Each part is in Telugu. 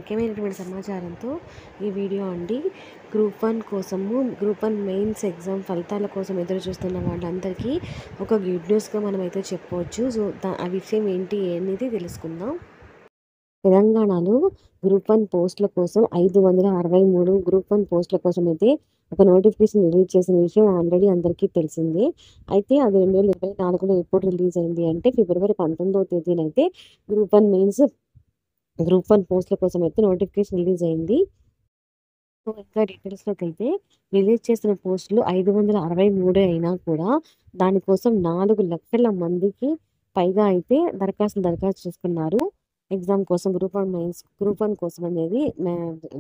ముఖ్యమైనటువంటి సమాచారంతో ఈ వీడియో అండి. గ్రూప్ 1 కోసము గ్రూప్ 1 మెయిన్స్ ఎగ్జామ్ ఫలితాల కోసం ఎదురు చూస్తున్న వాళ్ళందరికీ ఒక గుడ్ న్యూస్‌గా మనమైతే చెప్పుకోవచ్చు. సో, ఆ విషయం ఏంటి అనేది తెలుసుకుందాం. తెలంగాణలో గ్రూప్ 1 పోస్టుల కోసం 563 గ్రూప్ 1 పోస్టుల కోసం అయితే ఒక నోటిఫికేషన్ రిలీజ్ చేసిన విషయం ఆల్రెడీ అందరికీ తెలిసిందే. అయితే అది 2024లో ఎప్పుడు రిలీజ్ అయింది అంటే ఫిబ్రవరి 19వ తేదీన అయితే గ్రూప్ 1 మెయిన్స్ గ్రూప్ 1 పోస్టుల కోసం అయితే నోటిఫికేషన్ రిలీజ్ అయింది. సో, ఇంకా డీటెయిల్స్‌లోకి వెళ్తే రిలీజ్ చేసిన పోస్టులు 563 అయినా కూడా దానికోసం 4,00,000 మందికి పైగా అయితే దరఖాస్తు చేసుకున్నారు. ఎగ్జామ్ కోసం గ్రూప్ 1 మెయిన్స్ గ్రూప్ 1 కోసం అనేది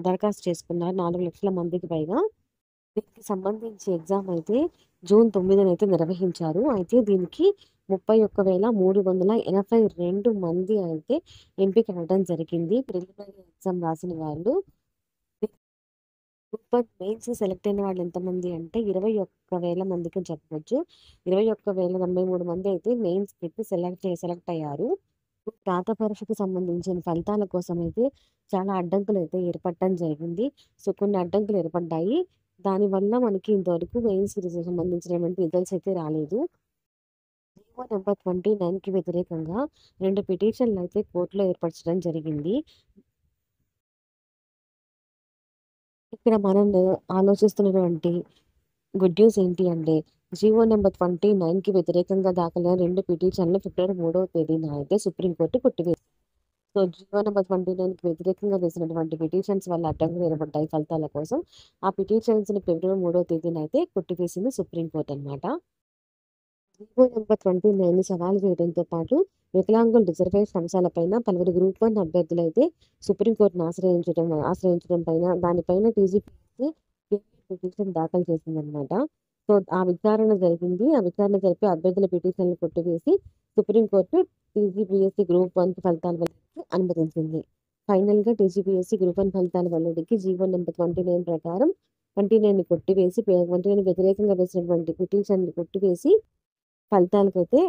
దరఖాస్తు చేసుకున్నారు 4,00,000 మందికి పైగా. దీనికి సంబంధించి ఎగ్జామ్ అయితే జూన్ 9న అయితే నిర్వహించారు. అయితే దీనికి 31,382 మంది అయితే ఎంపిక అవ్వడం జరిగింది. ప్రిలిమినరీ ఎగ్జామ్ రాసిన వాళ్ళు. గ్రూప్ 1 మెయిన్స్ సెలెక్ట్ అయిన వాళ్ళు ఎంతమంది అంటే 21,000 మందికి చెప్పవచ్చు. 21,093 మంది అయితే మెయిన్స్‌కి అయితే సెలెక్ట్ అయ్యారు. రాత పరీక్షకు సంబంధించిన ఫలితాల కోసం అయితే చాలా అడ్డంకులు అయితే ఏర్పడటం జరిగింది. సో, కొన్ని అడ్డంకులు ఏర్పడ్డాయి. దానివల్ల మనకి ఇంతవరకు మెయిన్స్‌కి సంబంధించినటువంటి రిజల్ట్స్ అయితే రాలేదు. జీవో నంబర్ 29కి వ్యతిరేకంగా 2 పిటిషన్లు అయితే కోర్టులో ఏర్పరచడం జరిగింది. ఇక్కడ మనం ఆలోచిస్తున్నటువంటి గుడ్ న్యూస్ ఏంటి అంటే జీవో నెంబర్ 29కి వ్యతిరేకంగా దాఖలైన 2 పిటిషన్లు ఫిబ్రవరి 3వ తేదీన అయితే సుప్రీంకోర్టు కొట్టివేసింది. సో, జీవో నెంబర్ 29కి వ్యతిరేకంగా వేసినటువంటి పిటిషన్స్ వల్ల అడ్డంకులు ఏర్పడ్డాయి ఫలితాల కోసం. ఆ పిటిషన్స్‌ని ఫిబ్రవరి 3వ తేదీన అయితే కొట్టివేసింది సుప్రీంకోర్టు అన్నమాట. జీవో నెంబర్ 29ని సవాలు చేయడంతో పాటు వికలాంగుల రిజర్వేషన్ అంశాలపైన పలువురు గ్రూప్ 1 అభ్యర్థులైతే సుప్రీంకోర్టును ఆశ్రయించడం పైన దానిపైన టీజీపీఎస్సీ పిటిషన్ దాఖలు చేసిందనమాట. సో, ఆ విచారణ జరిగింది. ఆ విచారణ జరిపి అభ్యర్థుల పిటిషన్లు కొట్టివేసి సుప్రీంకోర్టు టీజీపీఎస్సీ గ్రూప్ 1 ఫలితాల వెల్లడికి అనుమతించింది. ఫైనల్‌గా టీజీపీఎస్సీ గ్రూప్ 1 ఫలితాల వెల్లడికి జీవో నెంబర్ 29 ప్రకారం 29ని కొట్టివేసి 29 వ్యతిరేకంగా వేసినటువంటి పిటిషన్‌ని కొట్టివేసి ఫలితాలకైతే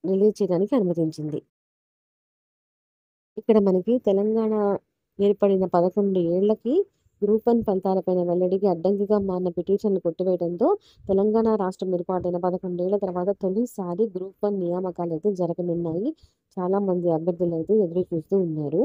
రిలీజ్ చేయడానికి అనుమతించింది. ఇక్కడ మనకి తెలంగాణ ఏర్పడిన 11 ఏళ్లకి గ్రూప్ 1 ఫలితాలపైన వెల్లడికి అడ్డంకిగా మారిన పిటిషన్‌లు కొట్టివేయడంతో తెలంగాణ రాష్ట్రం ఏర్పాటైన 11 ఏళ్ల తర్వాత తొలిసారి గ్రూప్ 1 నియామకాలైతే జరగనున్నాయి. చాలా మంది అభ్యర్థులైతే ఎదురు చూస్తూ ఉన్నారు.